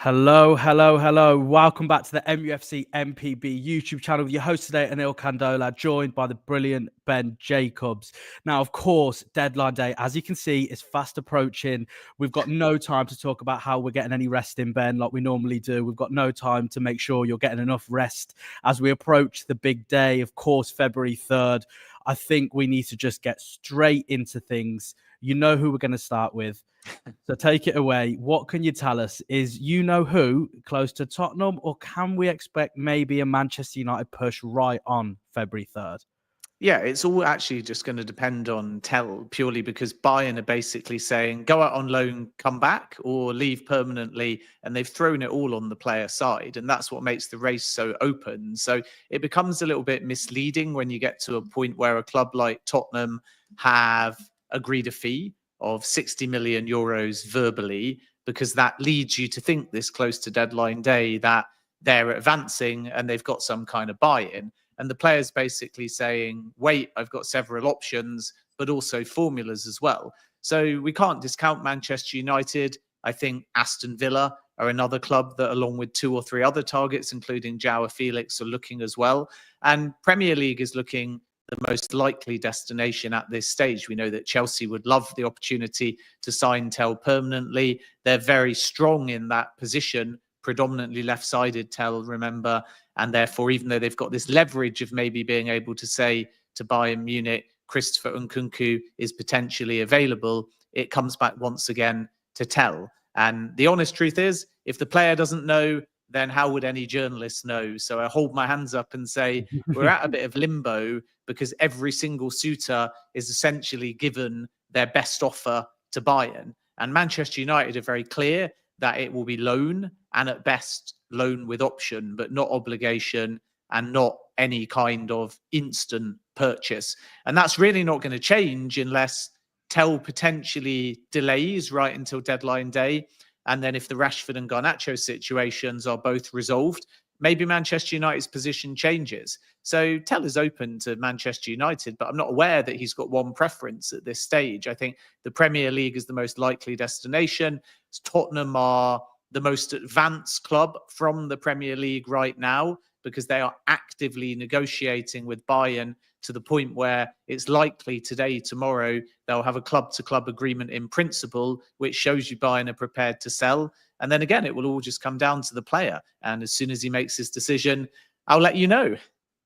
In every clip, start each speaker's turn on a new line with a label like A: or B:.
A: Hello, hello, hello. Welcome back to the mufcMPB YouTube channel with your host today, Anil Kandola, joined by the brilliant Ben Jacobs. Now, of course, deadline day, as you can see, is fast approaching. We've got no time to talk about how we're getting any rest in, Ben, like we normally do. We've got no time to make sure you're getting enough rest as we approach the big day, of course, February 3rd. I think we need to just get straight into things. You know who we're going to start with. So take it away. What can you tell us? Is you know who close to Tottenham, or can we expect maybe a Manchester United push right on February 3rd?
B: Yeah, it's all actually just going to depend on TEL purely because Bayern are basically saying go out on loan, come back, or leave permanently. And they've thrown it all on the player side. And that's what makes the race so open. So it becomes a little bit misleading when you get to a point where a club like Tottenham have agreed a fee of 60 million euros verbally, because that leads you to think this close to deadline day that they're advancing and they've got some kind of buy-in. And the players basically saying, wait, I've got several options, but also formulas as well. So we can't discount Manchester United. I think Aston Villa are another club that, along with 2 or 3 other targets, including João Felix, are looking as well. And Premier League is looking the most likely destination at this stage. We know that Chelsea would love the opportunity to sign TEL permanently. They're very strong in that position, predominantly left-sided TEL, remember. And therefore, even though they've got this leverage of maybe being able to say to Bayern Munich, Christopher Nkunku is potentially available, it comes back once again to TEL. And the honest truth is, if the player doesn't know, then how would any journalist know? So I hold my hands up and say we're at a bit of limbo because every single suitor is essentially given their best offer to Bayern. And Manchester United are very clear that it will be loan, and at best loan with option, but not obligation and not any kind of instant purchase. And that's really not going to change unless TEL potentially delays right until deadline day. And then if the Rashford and Garnacho situations are both resolved, maybe Manchester United's position changes. So TEL is open to Manchester United, but I'm not aware that he's got one preference at this stage. I think the Premier League is the most likely destination. Tottenham are the most advanced club from the Premier League right now because they are actively negotiating with Bayern to the point where it's likely today, tomorrow, they'll have a club-to-club agreement in principle, which shows you Bayern are prepared to sell. And then again, it will all just come down to the player. And as soon as he makes his decision, I'll let you know.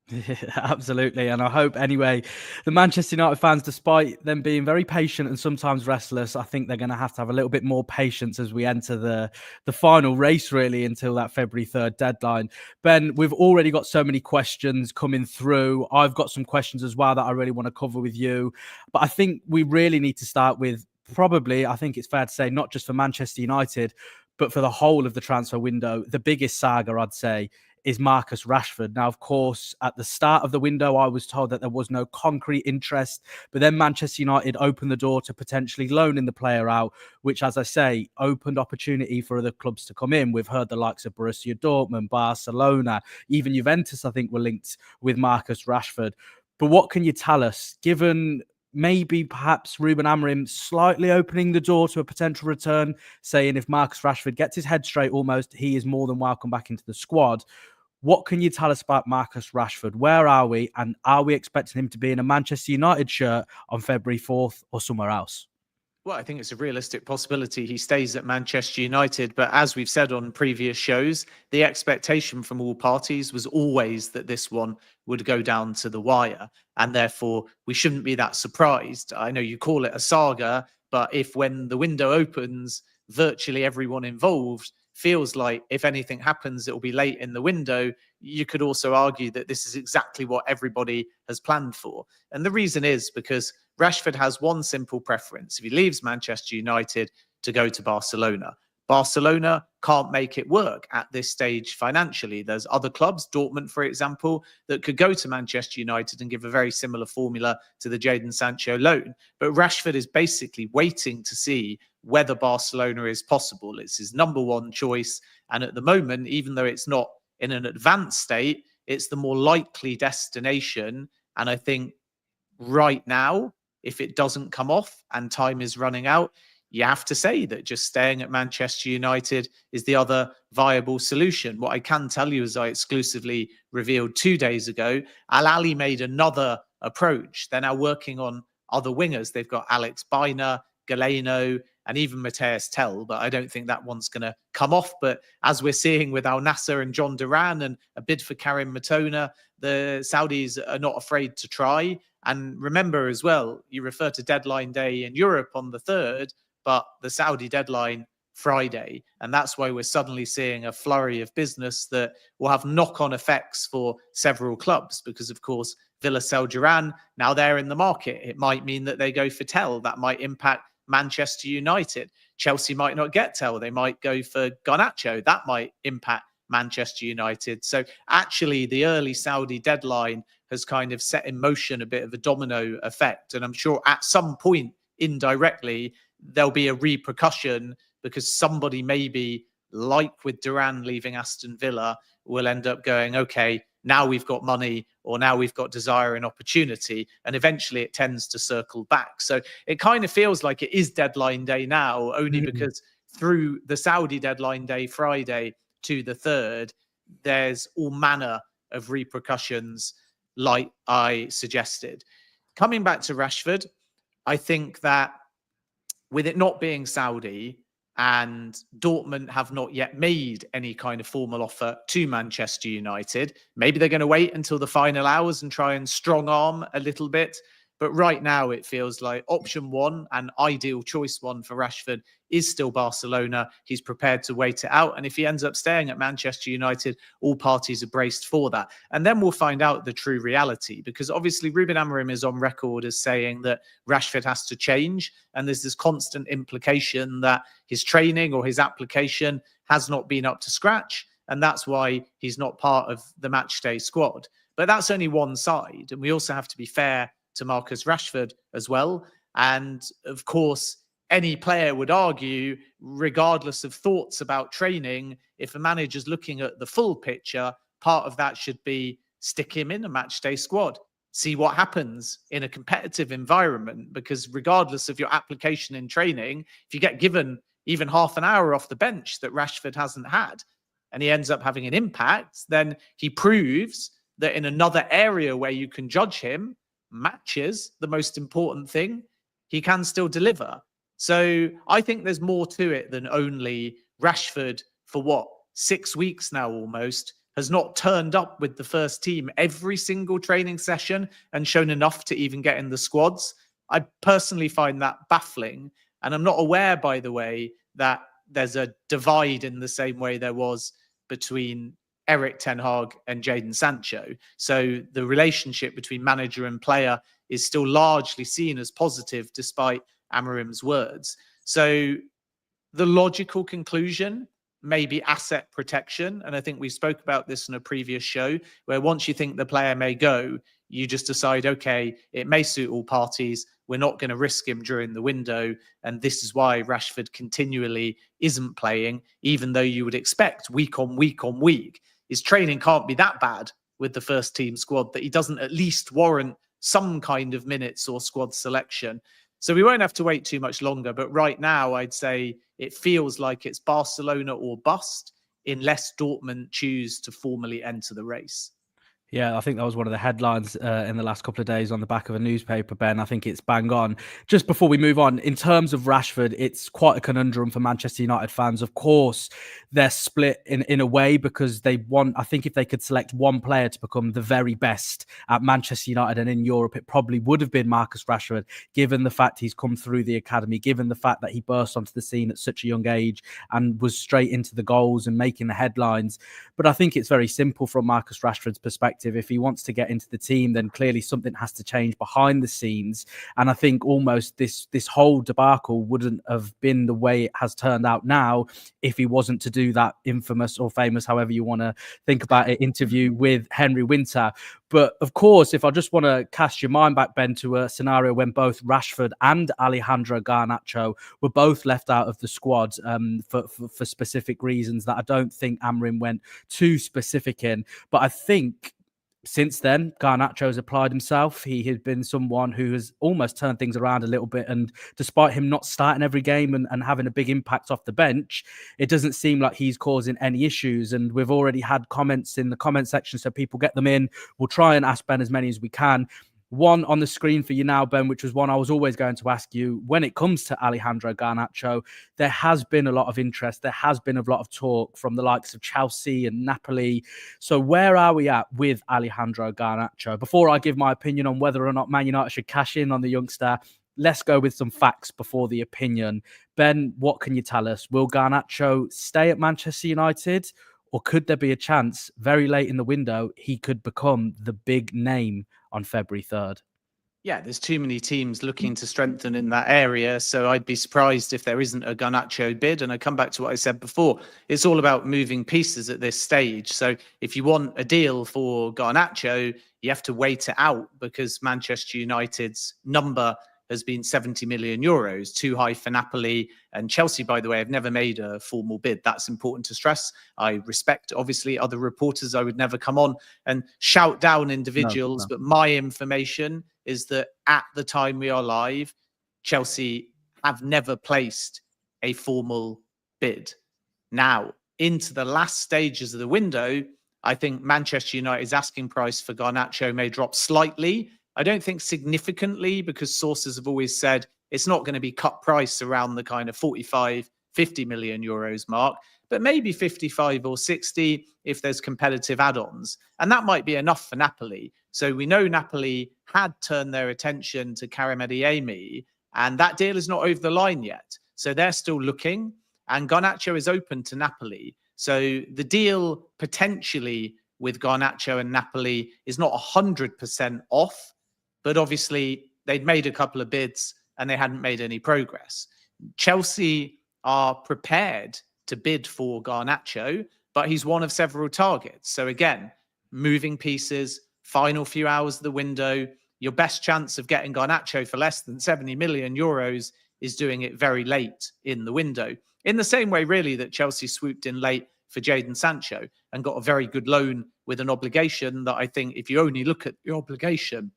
A: Yeah, absolutely. And I hope anyway, the Manchester United fans, despite them being very patient and sometimes restless, I think they're going to have a little bit more patience as we enter the final race, really, until that February 3rd deadline. Ben, we've already got so many questions coming through. I've got some questions as well that I really want to cover with you. But I think we really need to start with probably, I think it's fair to say, not just for Manchester United, but for the whole of the transfer window, the biggest saga, I'd say, is Marcus Rashford. Now, of course, at the start of the window, I was told that there was no concrete interest, but then Manchester United opened the door to potentially loaning the player out, which, as I say, opened opportunity for other clubs to come in. We've heard the likes of Borussia Dortmund, Barcelona, even Juventus, I think, were linked with Marcus Rashford. But what can you tell us, given maybe perhaps Ruben Amorim slightly opening the door to a potential return, saying if Marcus Rashford gets his head straight almost, he is more than welcome back into the squad. What can you tell us about Marcus Rashford? Where are we? And are we expecting him to be in a Manchester United shirt on February 4th or somewhere else?
B: Well, I think it's a realistic possibility he stays at Manchester United. But as we've said on previous shows, the expectation from all parties was always that this one would go down to the wire. And therefore, we shouldn't be that surprised. I know you call it a saga, but if when the window opens, virtually everyone involved feels like if anything happens, it will be late in the window, you could also argue that this is exactly what everybody has planned for. And the reason is because Rashford has one simple preference. If he leaves Manchester United to go to Barcelona, Barcelona can't make it work at this stage financially. There's other clubs, Dortmund, for example, that could go to Manchester United and give a very similar formula to the Jadon Sancho loan. But Rashford is basically waiting to see whether Barcelona is possible. It's his number one choice. And at the moment, even though it's not in an advanced state, it's the more likely destination. And I think right now, if it doesn't come off and time is running out, you have to say that just staying at Manchester United is the other viable solution. What I can tell you, as I exclusively revealed 2 days ago, Al Ahly made another approach. They're now working on other wingers. They've got Alex Baina, Galeno, and even Matthias Tell, but I don't think that one's going to come off. But as we're seeing with Al Nassr and John Duran and a bid for Karim Matona, the Saudis are not afraid to try. And remember as well, you refer to deadline day in Europe on the 3rd, but the Saudi deadline Friday. And that's why we're suddenly seeing a flurry of business that will have knock-on effects for several clubs, because of course, Villa sell Duran, now they're in the market. It might mean that they go for Tell. That might impact Manchester United. Chelsea might not get Tell. They might go for Garnacho. That might impact Manchester United. So actually, the early Saudi deadline has kind of set in motion a bit of a domino effect. And I'm sure at some point, indirectly, there'll be a repercussion, because somebody maybe, like with Duran leaving Aston Villa, will end up going, okay, now we've got money, or now we've got desire and opportunity. And eventually it tends to circle back. So it kind of feels like it is deadline day now, only because through the Saudi deadline day, Friday to the 3rd, there's all manner of repercussions, like I suggested. Coming back to Rashford, I think that with it not being Saudi, and Dortmund have not yet made any kind of formal offer to Manchester United, maybe they're going to wait until the final hours and try and strong arm a little bit. But right now, it feels like option one and ideal choice one for Rashford is still Barcelona. He's prepared to wait it out. And if he ends up staying at Manchester United, all parties are braced for that. And then we'll find out the true reality, because obviously Ruben Amorim is on record as saying that Rashford has to change. And there's this constant implication that his training or his application has not been up to scratch. And that's why he's not part of the matchday squad. But that's only one side. And we also have to be fair to Marcus Rashford as well. And of course, any player would argue, regardless of thoughts about training, if a manager's looking at the full picture, part of that should be stick him in a matchday squad. See what happens in a competitive environment, because regardless of your application in training, if you get given even half an hour off the bench that Rashford hasn't had, and he ends up having an impact, then he proves that in another area where you can judge him, matches, the most important thing, he can still deliver. So I think there's more to it than only Rashford, for 6 weeks now almost, has not turned up with the first team every single training session and shown enough to even get in the squads. I personally find that baffling. And I'm not aware, by the way, that there's a divide in the same way there was between Eric Ten Hag and Jadon Sancho. So the relationship between manager and player is still largely seen as positive, despite Amorim's words. So the logical conclusion may be asset protection. And I think we spoke about this in a previous show, where once you think the player may go, you just decide, okay, it may suit all parties. We're not going to risk him during the window. And this is why Rashford continually isn't playing, even though you would expect week on week on week. His training can't be that bad with the first team squad that he doesn't at least warrant some kind of minutes or squad selection. So we won't have to wait too much longer. But right now, I'd say it feels like it's Barcelona or bust, unless Dortmund choose to formally enter the race.
A: Yeah, I think that was one of the headlines in the last couple of days on the back of a newspaper, Ben. I think it's bang on. Just before we move on, in terms of Rashford, it's quite a conundrum for Manchester United fans. Of course, they're split in a way, because they want, I think if they could select one player to become the very best at Manchester United and in Europe, it probably would have been Marcus Rashford, given the fact he's come through the academy, given the fact that he burst onto the scene at such a young age and was straight into the goals and making the headlines. But I think it's very simple from Marcus Rashford's perspective. If he wants to get into the team, then clearly something has to change behind the scenes. And I think almost this whole debacle wouldn't have been the way it has turned out now if he wasn't to do that infamous or famous, however you want to think about it, interview with Henry Winter. But of course, if I just want to cast your mind back, Ben, to a scenario when both Rashford and Alejandro Garnacho were both left out of the squad for specific reasons that I don't think Amorim went too specific in. But I think since then, Garnacho has applied himself. He has been someone who has almost turned things around a little bit. And despite him not starting every game and having a big impact off the bench, it doesn't seem like he's causing any issues. And we've already had comments in the comment section, so people get them in. We'll try and ask Ben as many as we can. One on the screen for you now, Ben, which was one I was always going to ask you. When it comes to Alejandro Garnacho, there has been a lot of interest. There has been a lot of talk from the likes of Chelsea and Napoli. So where are we at with Alejandro Garnacho? Before I give my opinion on whether or not Man United should cash in on the youngster, let's go with some facts before the opinion. Ben, what can you tell us? Will Garnacho stay at Manchester United? Or could there be a chance very late in the window he could become the big name on February 3rd?
B: Yeah, there's too many teams looking to strengthen in that area. So I'd be surprised if there isn't a Garnacho bid. And I come back to what I said before. It's all about moving pieces at this stage. So if you want a deal for Garnacho, you have to wait it out because Manchester United's number has been 70 million euros, too high for Napoli. And Chelsea, by the way, have never made a formal bid. That's important to stress. I respect, obviously, other reporters. I would never come on and shout down individuals. No. But my information is that at the time we are live, Chelsea have never placed a formal bid. Now, into the last stages of the window, I think Manchester United's asking price for Garnacho may drop slightly. I don't think significantly, because sources have always said it's not going to be cut price around the kind of 45, 50 million euros mark, but maybe 55 or 60 if there's competitive add-ons. And that might be enough for Napoli. So we know Napoli had turned their attention to Karim Adeyemi, and that deal is not over the line yet. So they're still looking, and Garnacho is open to Napoli. So the deal potentially with Garnacho and Napoli is not 100% off, but obviously they'd made a couple of bids and they hadn't made any progress. Chelsea are prepared to bid for Garnacho, but he's one of several targets. So again, moving pieces, final few hours of the window, your best chance of getting Garnacho for less than 70 million euros is doing it very late in the window. In the same way, really, that Chelsea swooped in late for Jadon Sancho and got a very good loan with an obligation that I think if you only look at the obligation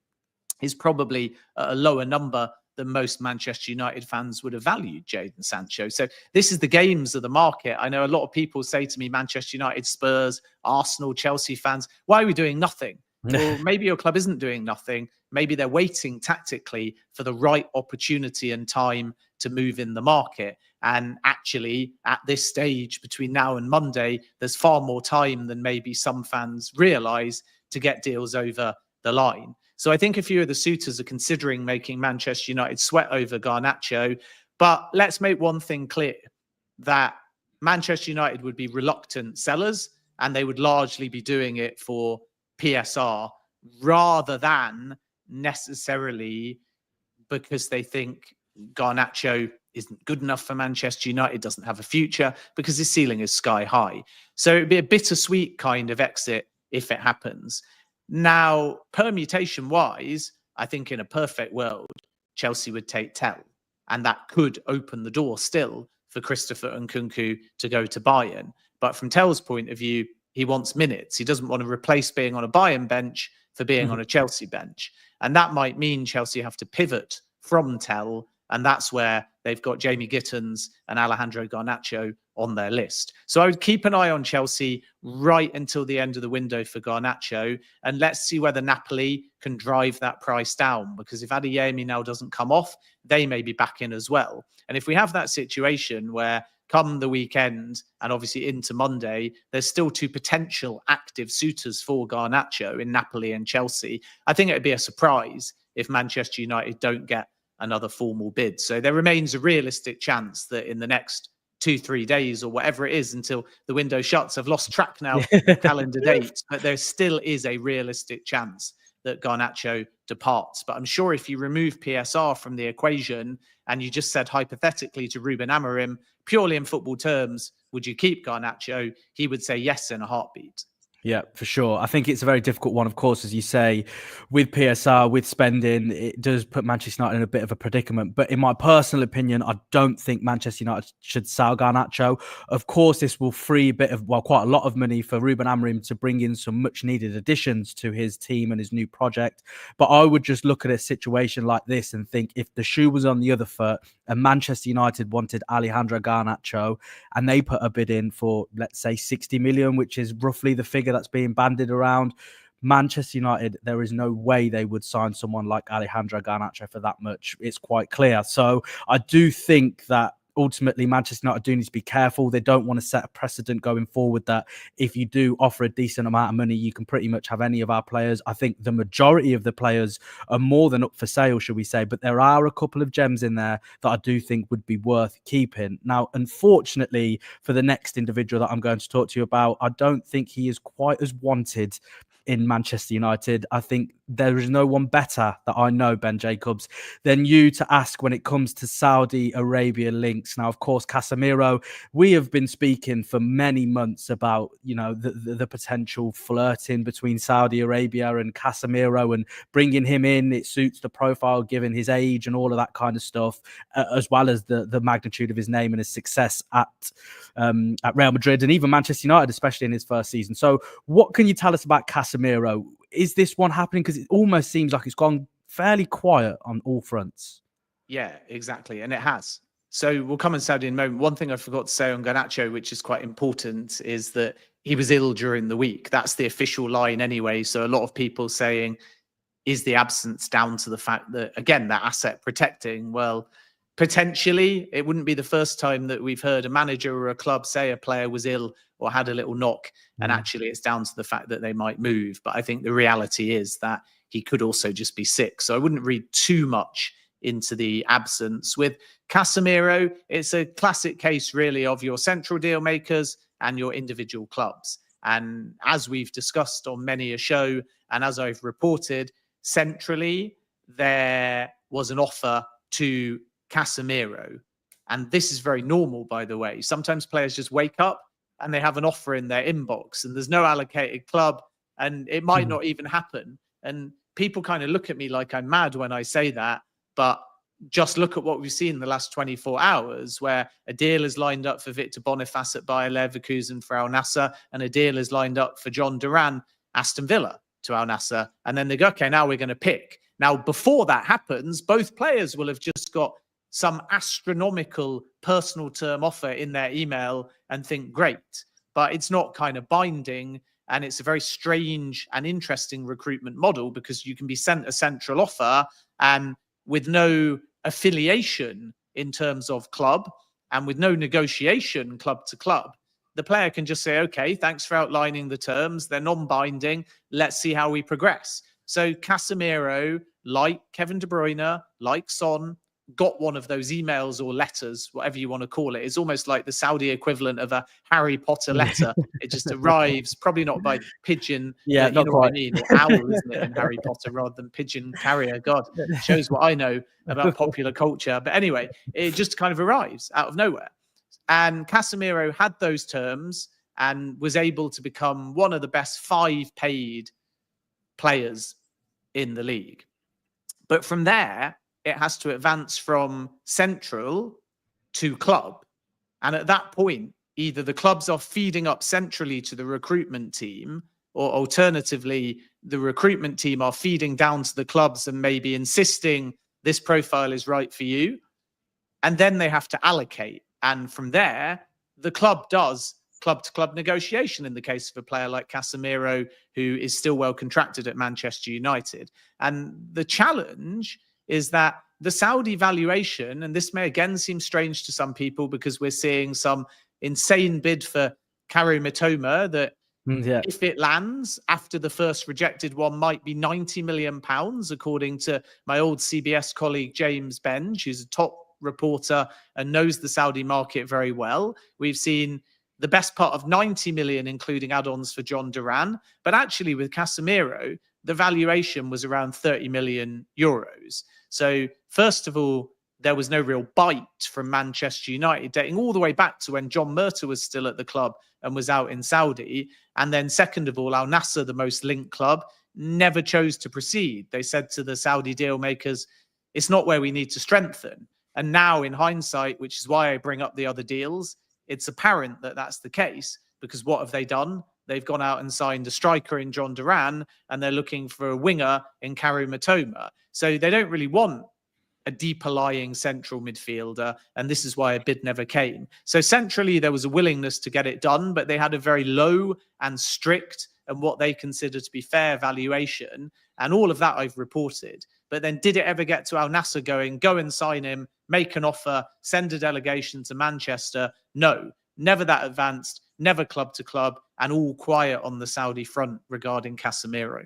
B: is probably a lower number than most Manchester United fans would have valued Jadon Sancho. So this is the games of the market. I know a lot of people say to me, Manchester United, Spurs, Arsenal, Chelsea fans, why are we doing nothing? Well, maybe your club isn't doing nothing. Maybe they're waiting tactically for the right opportunity and time to move in the market. And actually, at this stage, between now and Monday, there's far more time than maybe some fans realise to get deals over the line. So I think a few of the suitors are considering making Manchester United sweat over Garnacho. But let's make one thing clear, that Manchester United would be reluctant sellers, and they would largely be doing it for PSR rather than necessarily because they think Garnacho isn't good enough for Manchester United, doesn't have a future, because his ceiling is sky high. So it'd be a bittersweet kind of exit if it happens. Now, permutation-wise, I think in a perfect world, Chelsea would take TEL, and that could open the door still for Christopher Nkunku to go to Bayern. But from TEL's point of view, he wants minutes. He doesn't want to replace being on a Bayern bench for being on a Chelsea bench. And that might mean Chelsea have to pivot from TEL, and that's where they've got Jamie Gittins and Alejandro Garnacho on their list. So I would keep an eye on Chelsea right until the end of the window for Garnacho, and let's see whether Napoli can drive that price down, because if Adeyemi now doesn't come off, they may be back in as well. And if we have that situation where come the weekend and obviously into Monday, there's still two potential active suitors for Garnacho in Napoli and Chelsea, I think it'd be a surprise if Manchester United don't get another formal bid. So there remains a realistic chance that in the next 2-3 days or whatever it is until the window shuts, I've lost track now of calendar dates, but there still is a realistic chance that Garnacho departs. But I'm sure if you remove PSR from the equation and you just said hypothetically to Ruben Amorim, purely in football terms, would you keep Garnacho? He would say yes in a heartbeat.
A: Yeah, for sure. I think it's a very difficult one, of course, as you say, with PSR, with spending, it does put Manchester United in a bit of a predicament. But in my personal opinion, I don't think Manchester United should sell Garnacho. Of course, this will free a bit of, well, quite a lot of money for Ruben Amorim to bring in some much needed additions to his team and his new project. But I would just look at a situation like this and think, if the shoe was on the other foot and Manchester United wanted Alejandro Garnacho and they put a bid in for, let's say, 60 million, which is roughly the figure that's being bandied around, Manchester United, there is no way they would sign someone like Alejandro Garnacho for that much. It's quite clear. So I do think that ultimately Manchester United do need to be careful. They don't want to set a precedent going forward that if you do offer a decent amount of money, you can pretty much have any of our players. I think the majority of the players are more than up for sale, should we say, but there are a couple of gems in there that I do think would be worth keeping. Now, unfortunately, for the next individual that I'm going to talk to you about, I don't think he is quite as wanted in Manchester United. I think there is no one better that I know, Ben Jacobs, than you to ask when it comes to Saudi Arabia links. Now, of course, Casemiro, we have been speaking for many months about, you know, the potential flirting between Saudi Arabia and Casemiro, and bringing him in. It suits the profile given his age and all of that kind of stuff, as well as the magnitude of his name and his success at Real Madrid and even Manchester United, especially in his first season. So what can you tell us about Casemiro? Is this one happening? Because it almost seems like it's gone fairly quiet on all fronts.
B: Yeah, exactly. And it has. So we'll come on Saudi in a moment. One thing I forgot to say on Garnacho, which is quite important, is that he was ill during the week. That's the official line anyway. So a lot of people saying, is the absence down to the fact that, again, that asset protecting? Well, potentially, it wouldn't be the first time that we've heard a manager or a club say a player was ill or had a little knock, and actually it's down to the fact that they might move. But I think the reality is that he could also just be sick. So I wouldn't read too much into the absence. With Casemiro, it's a classic case really of your central deal makers and your individual clubs. And as we've discussed on many a show, and as I've reported, centrally, there was an offer to Casemiro. And this is very normal, by the way. Sometimes players just wake up and they have an offer in their inbox and there's no allocated club, and it might not even happen. And people kind of look at me like I'm mad when I say that, but just look at what we've seen in the last 24 hours, where a deal is lined up for Victor Boniface at Bayer Leverkusen for Al Nassr, and a deal is lined up for John Duran, Aston Villa, to Al Nassr. And then they go, okay, now we're going to pick. Now, before that happens, both players will have just got some astronomical personal term offer in their email and think, great. But it's not kind of binding. And it's a very strange and interesting recruitment model, because you can be sent a central offer and with no affiliation in terms of club and with no negotiation club to club, the player can just say, okay, thanks for outlining the terms. They're non-binding. Let's see how we progress. So Casemiro, like Kevin De Bruyne, like Son, got one of those emails or letters, whatever you want to call it. It's almost like the Saudi equivalent of a Harry Potter letter. It just arrives, probably not by pigeon.
A: Yeah,
B: you
A: not
B: know
A: quite.
B: what I mean? Or owl, isn't it, in Harry Potter, rather than pigeon carrier. God, shows what I know about popular culture. But anyway, it just kind of arrives out of nowhere. And Casemiro had those terms and was able to become one of the best 5 paid players in the league. But from there, it has to advance from central to club. And at that point, either the clubs are feeding up centrally to the recruitment team, or alternatively, the recruitment team are feeding down to the clubs and maybe insisting this profile is right for you. And then they have to allocate. And from there, the club does club-to-club negotiation in the case of a player like Casemiro, who is still well contracted at Manchester United. And the challenge is that the Saudi valuation, and this may again seem strange to some people because we're seeing some insane bid for Karim Mitoma that if it lands after the first rejected one might be £90 million, according to my old CBS colleague James Benge, who's a top reporter and knows the Saudi market very well. We've seen the best part of 90 million, including add-ons for John Duran. But actually with Casemiro, the valuation was around 30 million euros. So first of all, there was no real bite from Manchester United, dating all the way back to when John Murtough was still at the club and was out in Saudi. And then second of all, Al Nassr, the most linked club, never chose to proceed. They said to the Saudi deal makers, it's not where we need to strengthen. And now in hindsight, which is why I bring up the other deals, it's apparent that that's the case, because what have they done? They've gone out and signed a striker in John Duran, and they're looking for a winger in Karu Matoma. So they don't really want a deeper lying central midfielder, and this is why a bid never came. So centrally, there was a willingness to get it done, but they had a very low and strict and what they consider to be fair valuation, and all of that I've reported. But then did it ever get to Al Nassr going, go and sign him, make an offer, send a delegation to Manchester? No, never that advanced, never club to club, and all quiet on the Saudi front regarding Casemiro.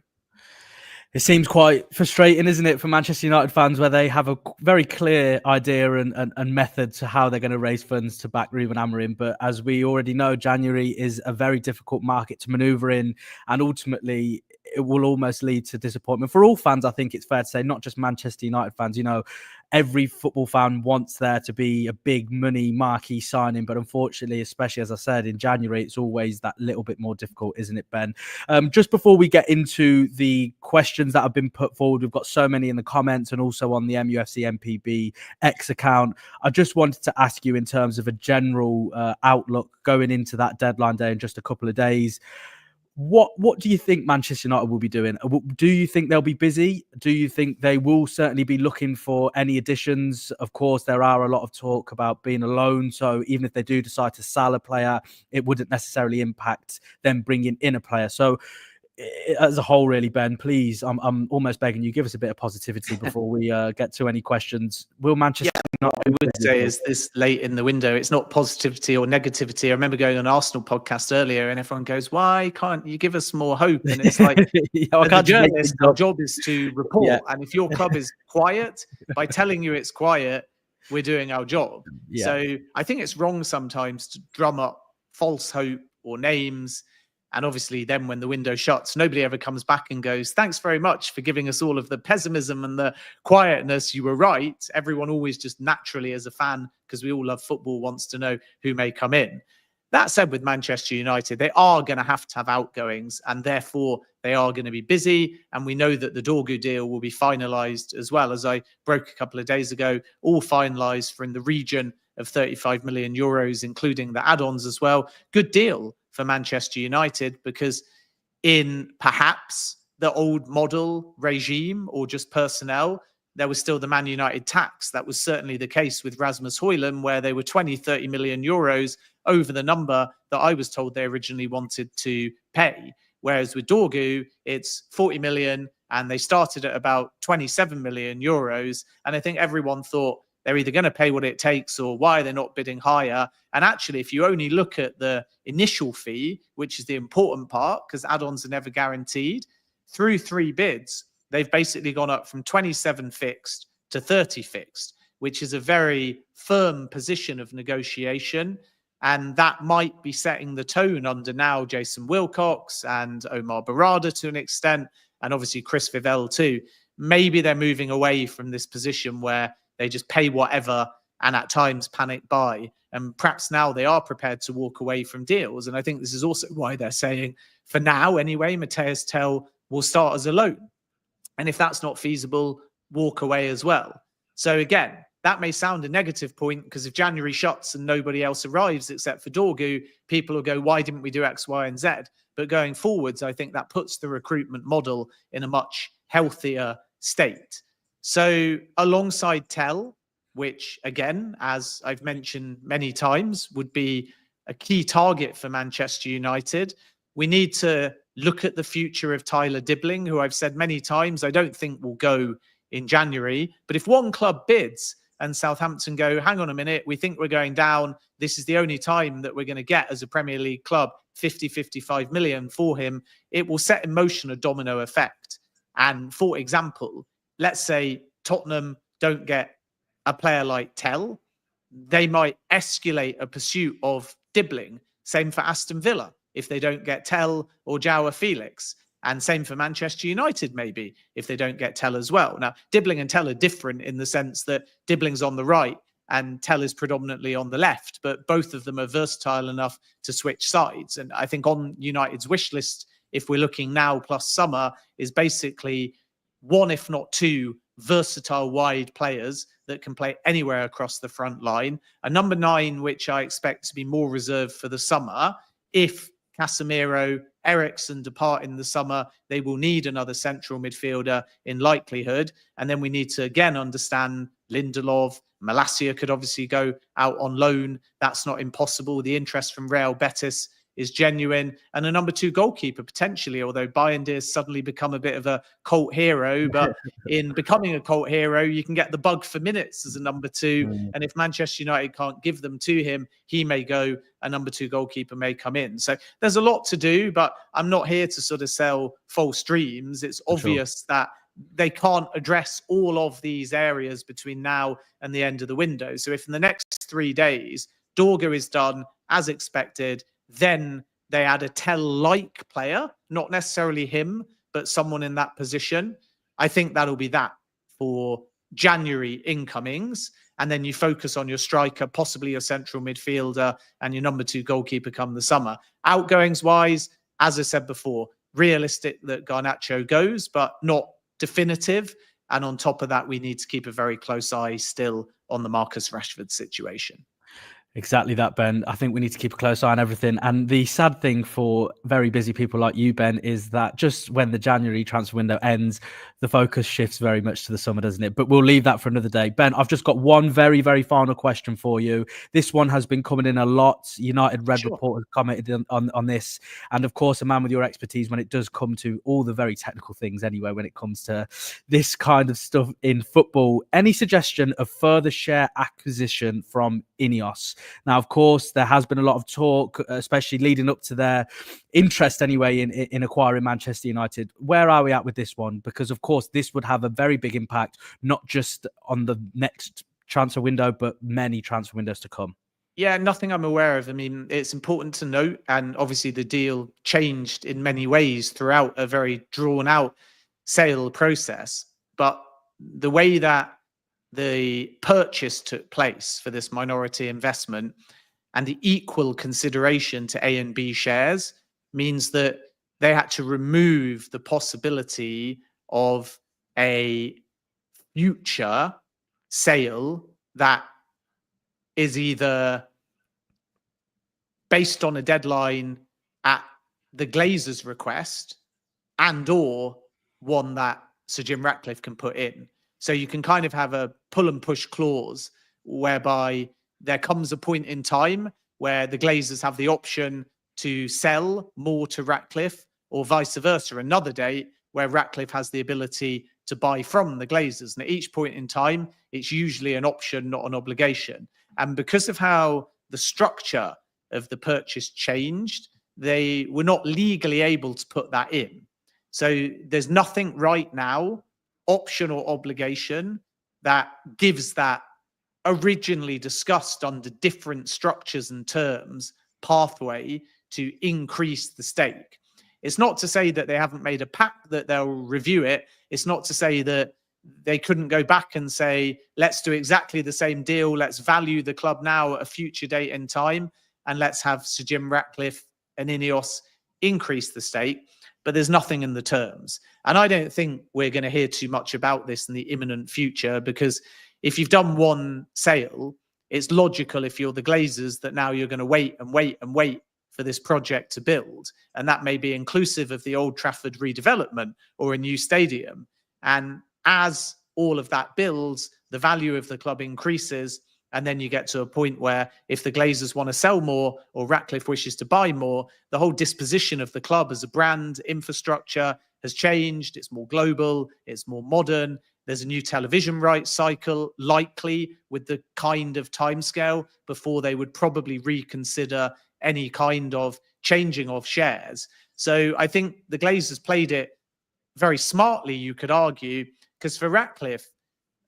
A: It seems quite frustrating, isn't it, for Manchester United fans, where they have a very clear idea and method to how they're going to raise funds to back Ruben Amorim. But as we already know, January is a very difficult market to maneuver in, and ultimately it will almost lead to disappointment for all fans. I think it's fair to say, not just Manchester United fans. You know, every football fan wants there to be a big money marquee signing, but unfortunately, especially as I said, in January, it's always that little bit more difficult, isn't it, Ben? Just before we get into the questions that have been put forward, we've got so many in the comments and also on the mufcMPB X account. I just wanted to ask you, in terms of a general outlook going into that deadline day in just a couple of days, what do you think Manchester United will be doing? Do you think they'll be busy? Do you think they will certainly be looking for any additions? Of course, there are a lot of talk about being a loan, so even if they do decide to sell a player, it wouldn't necessarily impact them bringing in a player. So as a whole, really, Ben, please, I'm almost begging you, give us a bit of positivity before we get to any questions. Will Manchester
B: What I would say is, this late in the window, it's not positivity or negativity. I remember going on an Arsenal podcast earlier and everyone goes, why can't you give us more hope? And it's like, as a journalist, our job is to report. Yeah. And if your club is quiet, by telling you it's quiet, we're doing our job. Yeah. So I think it's wrong sometimes to drum up false hope or names. And obviously then when the window shuts, nobody ever comes back and goes, thanks very much for giving us all of the pessimism and the quietness. You were right. Everyone always just naturally, as a fan, because we all love football, wants to know who may come in. That said, with Manchester United, they are going to have outgoings, and therefore they are going to be busy. And we know that the Dorgu deal will be finalised as well, as I broke a couple of days ago, all finalised for in the region of 35 million euros, including the add-ons as well. Good deal for Manchester United, because in perhaps the old model regime or just personnel, there was still the Man United tax. That was certainly the case with Rasmus Højlund, where they were 20-30 million euros over the number that I was told they originally wanted to pay. Whereas with Dorgu, it's 40 million and they started at about 27 million euros. And I think everyone thought, they're either going to pay what it takes, or why are they not bidding higher? And actually, if you only look at the initial fee, which is the important part, because add-ons are never guaranteed, through 3 bids, they've basically gone up from 27 fixed to 30 fixed, which is a very firm position of negotiation. And that might be setting the tone under now Jason Wilcox and Omar Barada to an extent, and obviously Chris Vivell too. Maybe they're moving away from this position where they just pay whatever and at times panic buy. And perhaps now they are prepared to walk away from deals. And I think this is also why they're saying, for now anyway, Matthias TEL will start as a loan. And if that's not feasible, walk away as well. So again, that may sound a negative point, because if January shuts and nobody else arrives except for Dorgu, people will go, why didn't we do X, Y, and Z? But going forwards, I think that puts the recruitment model in a much healthier state. So alongside TEL, which again, as I've mentioned many times, would be a key target for Manchester United, we need to look at the future of Tyler Dibbling, who I've said many times I don't think will go in January. But if one club bids and Southampton go, hang on a minute, we think we're going down, this is the only time that we're going to get as a Premier League club 50-55 million for him, it will set in motion a domino effect. And for example, let's say Tottenham don't get a player like TEL, they might escalate a pursuit of Dibbling. Same for Aston Villa if they don't get TEL or João Felix. And same for Manchester United, maybe, if they don't get TEL as well. Now, Dibbling and TEL are different in the sense that Dibbling's on the right and TEL is predominantly on the left, but both of them are versatile enough to switch sides. And I think on United's wish list, if we're looking now plus summer, is basically one, if not two, versatile wide players that can play anywhere across the front line. A number 9, which I expect to be more reserved for the summer. If Casemiro, Eriksen depart in the summer, they will need another central midfielder in likelihood. And then we need to again understand Lindelof. Malacia could obviously go out on loan. That's not impossible. The interest from Real Betis is genuine. And a number 2 goalkeeper potentially, although Bayindir has suddenly become a bit of a cult hero. But in becoming a cult hero, you can get the bug for minutes as a number 2. And if Manchester United can't give them to him, he may go, a number 2 goalkeeper may come in. So there's a lot to do, but I'm not here to sort of sell false dreams. It's obvious that they can't address all of these areas between now and the end of the window. So if in the next 3 days, Dorga is done as expected, then they add a TEL-like player, not necessarily him, but someone in that position. I think that'll be that for January incomings. And then you focus on your striker, possibly your central midfielder, and your number 2 goalkeeper come the summer. Outgoings-wise, as I said before, realistic that Garnacho goes, but not definitive. And on top of that, we need to keep a very close eye still on the Marcus Rashford situation.
A: Exactly that, Ben. I think we need to keep a close eye on everything. And the sad thing for very busy people like you, Ben, is that just when the January transfer window ends, the focus shifts very much to the summer, doesn't it? But we'll leave that for another day. Ben, I've just got one very, very final question for you. This one has been coming in a lot. United Red Report has commented on this. And of course, a man with your expertise when it does come to all the very technical things anyway, when it comes to this kind of stuff in football. Any suggestion of further share acquisition from Ineos? Now, of course, there has been a lot of talk, especially leading up to their interest anyway in acquiring Manchester United. Where are we at with this one? Because, of course, this would have a very big impact, not just on the next transfer window, but many transfer windows to come.
B: Yeah, nothing I'm aware of. I mean, it's important to note, and obviously the deal changed in many ways throughout a very drawn out sale process. But the way that the purchase took place for this minority investment and the equal consideration to A and B shares means that they had to remove the possibility of a future sale that is either based on a deadline at the Glazers' request and or one that Sir Jim Ratcliffe can put in. So you can kind of have a pull and push clause whereby there comes a point in time where the Glazers have the option to sell more to Ratcliffe or vice versa. Another date where Ratcliffe has the ability to buy from the Glazers. And at each point in time, it's usually an option, not an obligation. And because of how the structure of the purchase changed, they were not legally able to put that in. So there's nothing right now, option or obligation, that gives that originally discussed under different structures and terms pathway to increase the stake. It's not to say that they haven't made a pact that they'll review it. It's not to say that they couldn't go back and say, let's do exactly the same deal. Let's value the club now at a future date and time. And let's have Sir Jim Ratcliffe and Ineos increase the stake. But there's nothing in the terms. And I don't think we're going to hear too much about this in the imminent future, because if you've done one sale, it's logical if you're the Glazers that now you're going to wait and wait and wait for this project to build. And that may be inclusive of the Old Trafford redevelopment or a new stadium. And as all of that builds, the value of the club increases. And then you get to a point where if the Glazers want to sell more or Ratcliffe wishes to buy more, the whole disposition of the club as a brand infrastructure has changed. It's more global. It's more modern. There's a new television rights cycle, likely with the kind of timescale before they would probably reconsider any kind of changing of shares. So I think the Glazers played it very smartly, you could argue, because for Ratcliffe,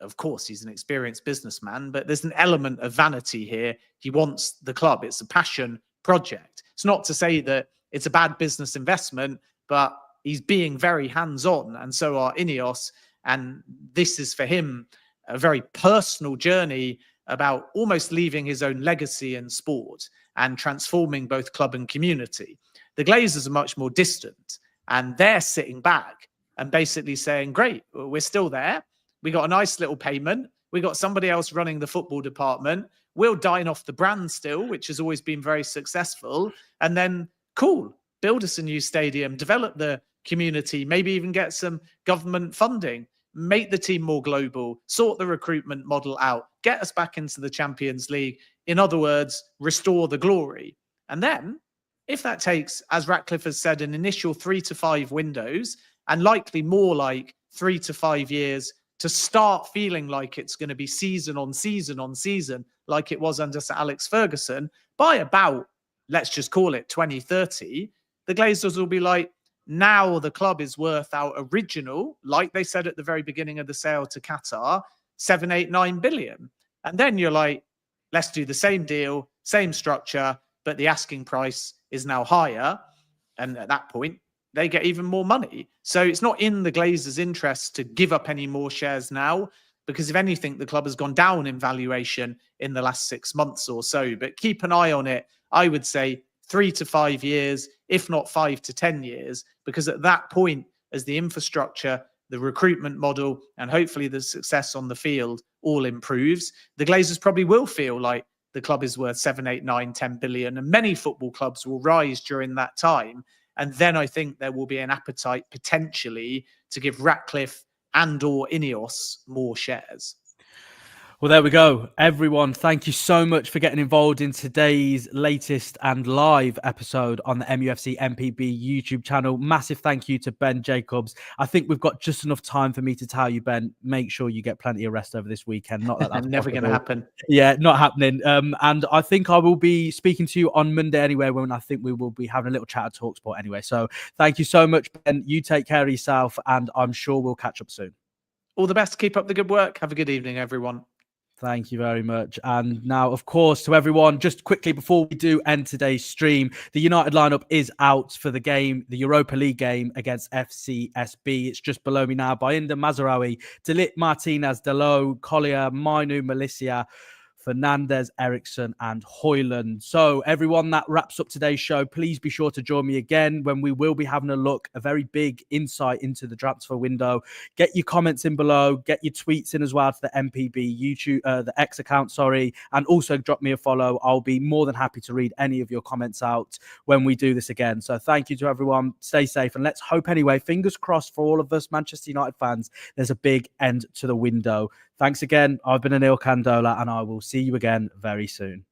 B: of course, he's an experienced businessman, but there's an element of vanity here. He wants the club. It's a passion project. It's not to say that it's a bad business investment, but he's being very hands-on, and so are Ineos. And this is for him a very personal journey about almost leaving his own legacy in sport and transforming both club and community. The Glazers are much more distant, and they're sitting back and basically saying, great, we're still there. We got a nice little payment. We got somebody else running the football department. We'll dine off the brand still, which has always been very successful. And then, cool, build us a new stadium, develop the community, maybe even get some government funding, make the team more global, sort the recruitment model out, get us back into the Champions League. In other words, restore the glory. And then, if that takes, as Ratcliffe has said, an initial 3 to 5 windows, and likely more like 3 to 5 years to start feeling like it's going to be season on season on season, like it was under Sir Alex Ferguson, by about, let's just call it 2030, the Glazers will be like, now the club is worth our original, like they said at the very beginning of the sale to Qatar, 7, 8, 9 billion. And then you're like, let's do the same deal, same structure, but the asking price is now higher. And at that point, they get even more money. So it's not in the Glazers' interest to give up any more shares now, because if anything, the club has gone down in valuation in the last 6 months or so. But keep an eye on it. I would say 3 to 5 years, if not 5 to 10 years, because at that point, as the infrastructure, the recruitment model, and hopefully the success on the field all improves, the Glazers probably will feel like the club is worth 7, 8, 9, 10 billion. And many football clubs will rise during that time. And then I think there will be an appetite potentially to give Ratcliffe and or Ineos more shares.
A: Well, there we go. Everyone, thank you so much for getting involved in today's latest and live episode on the mufcMPB YouTube channel. Massive thank you to Ben Jacobs. I think we've got just enough time for me to tell you, Ben, make sure you get plenty of rest over this weekend. Not that that's
B: never going to happen.
A: Yeah, not happening. And I think I will be speaking to you on Monday anyway, when I think we will be having a little chat at TalkSport anyway. So thank you so much, Ben. You take care of yourself, and I'm sure we'll catch up soon.
B: All the best. Keep up the good work. Have a good evening, everyone.
A: Thank you very much. And now, of course, to everyone, just quickly before we do end today's stream, the United lineup is out for the game, the Europa League game against FCSB. It's just below me now. Bayinda, Mazraoui, Delit, Martinez, Dalot, Collier, Mainu, Milicia, Fernandez, Eriksson, and Højlund. So everyone, that wraps up today's show. Please be sure to join me again when we will be having a very big insight into the transfer window. Get your comments in below, get your tweets in as well to the MPB YouTube, the X account, and also drop me a follow. I'll be more than happy to read any of your comments out when we do this again. So thank you to everyone. Stay safe, and let's hope anyway, fingers crossed for all of us Manchester United fans, there's a big end to the window. Thanks again. I've been Anil Kandola, and I will see you again very soon.